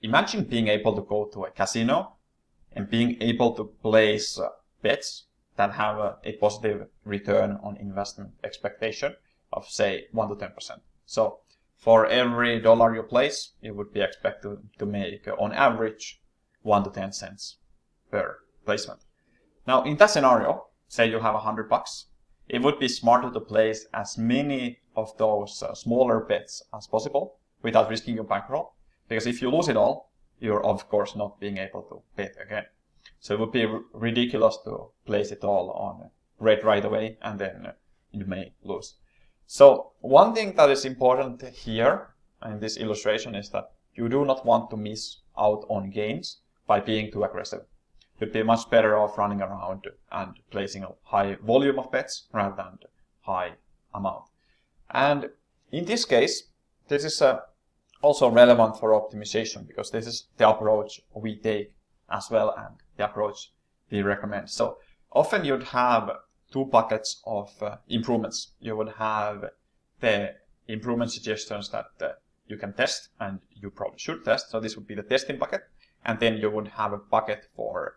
imagine being able to go to a casino and being able to place bets that have a positive return on investment expectation of, say, 1 to 10%. So for every dollar you place, you would be expected to make, on average, 1 to 10 cents per placement. Now, in that scenario, say you have $100, it would be smarter to place as many of those smaller bets as possible without risking your bankroll. Because if you lose it all, you're of course not being able to bet again. So it would be ridiculous to place it all on red right away and then you may lose. So one thing that is important here in this illustration is that you do not want to miss out on gains by being too aggressive. You'd be much better off running around and placing a high volume of bets rather than high amount. And in this case, this is also relevant for optimization because this is the approach we take as well and the approach we recommend. So often you'd have two buckets of improvements. You would have the improvement suggestions that you can test and you probably should test. So this would be the testing bucket. And then you would have a bucket for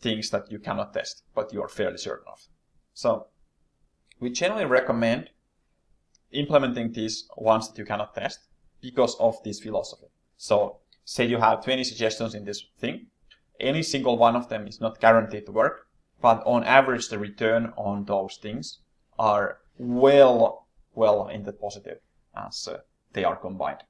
things that you cannot test, but you are fairly certain of. So we generally recommend implementing these ones that you cannot test because of this philosophy. So say you have 20 suggestions in this thing. Any single one of them is not guaranteed to work, but on average the return on those things are well in the positive as they are combined.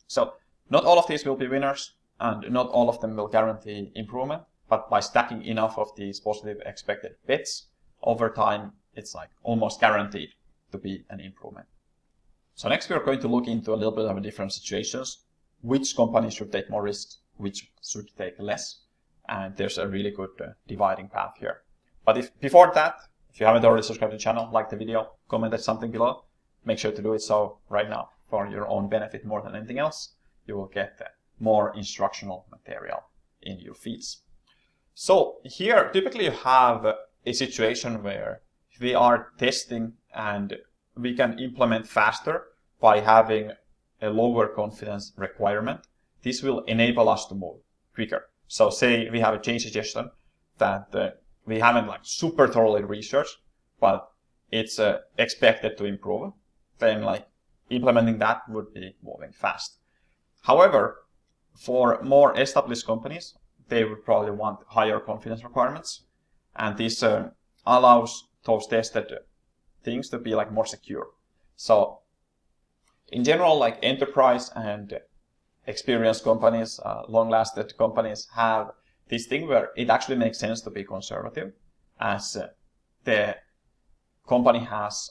So not all of these will be winners and not all of them will guarantee improvement, but by stacking enough of these positive expected bets over time, it's like almost guaranteed to be an improvement. So next we are going to look into a little bit of different situations. Which companies should take more risks, which should take less. And there's a really good dividing path here. But before that, if you haven't already subscribed to the channel, like the video, commented something below, make sure to do it so right now for your own benefit more than anything else. You will get more instructional material in your feeds. So here, typically you have a situation where we are testing and we can implement faster by having a lower confidence requirement. This will enable us to move quicker. So say we have a change suggestion that we haven't like super thoroughly researched, but it's expected to improve. Then like implementing that would be moving fast. However, for more established companies, they would probably want higher confidence requirements. And this allows those tested things to be like more secure. So in general, like enterprise and experienced companies, long-lasted companies have this thing where it actually makes sense to be conservative as the company has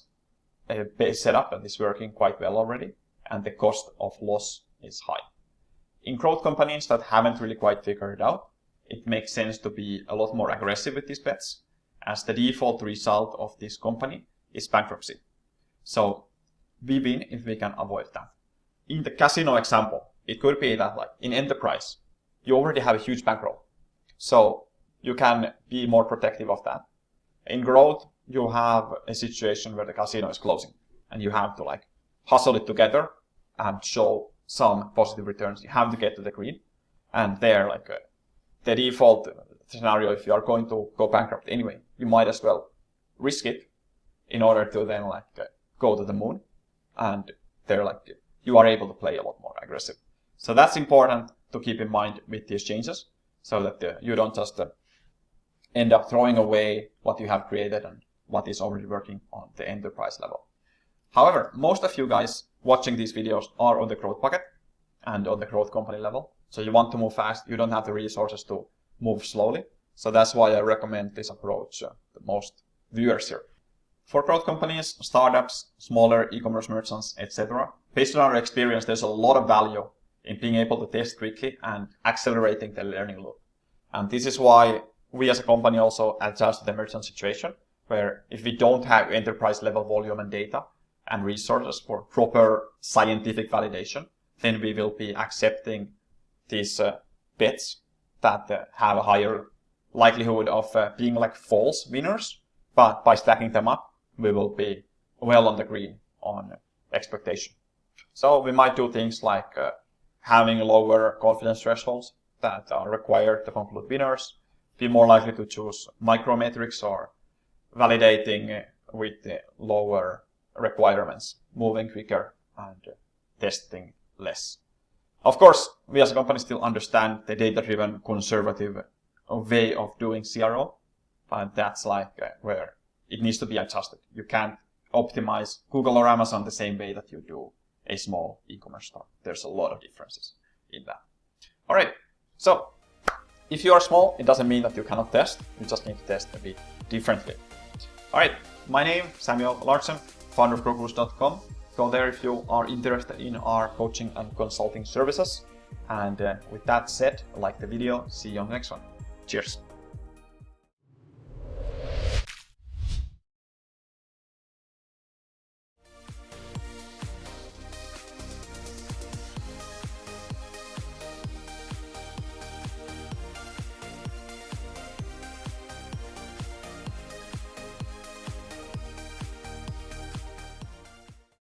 a base setup and is working quite well already and the cost of loss is high. In growth companies that haven't really quite figured it out, it makes sense to be a lot more aggressive with these bets as the default result of this company is bankruptcy. So we win if we can avoid that. In the casino example, it could be that like in enterprise, you already have a huge bankroll. So you can be more protective of that. In growth, you have a situation where the casino is closing and you have to like hustle it together and show some positive returns. You have to get to the green. And there, like the default scenario, if you are going to go bankrupt anyway, you might as well risk it in order to then like go to the moon. And there, like you are able to play a lot more aggressive. So that's important to keep in mind with these changes, so that you don't just end up throwing away what you have created and what is already working on the enterprise level. However, most of you guys watching these videos are on the growth bucket and on the growth company level. So you want to move fast. You don't have the resources to move slowly. So that's why I recommend this approach to most viewers here. For growth companies, startups, smaller e-commerce merchants, etc., based on our experience, there's a lot of value in being able to test quickly and accelerating the learning loop. And this is why we as a company also adjust to the merchant situation, where if we don't have enterprise level volume and data and resources for proper scientific validation, then we will be accepting these bets that have a higher likelihood of being like false winners. But by stacking them up, we will be well on the green on expectation. So we might do things like having lower confidence thresholds that are required to conclude winners, be more likely to choose micrometrics or validating with lower requirements, moving quicker and testing less. Of course, we as a company still understand the data-driven conservative way of doing CRO, but that's like where it needs to be adjusted. You can't optimize Google or Amazon the same way that you do a small e-commerce store. There's a lot of differences in that. All right, so if you are small, it doesn't mean that you cannot test. You just need to test a bit differently. All right, my name, Samuel Larsen, founder of Probabilities.com. Go there if you are interested in our coaching and consulting services. And with that said, like the video, see you on the next one. Cheers.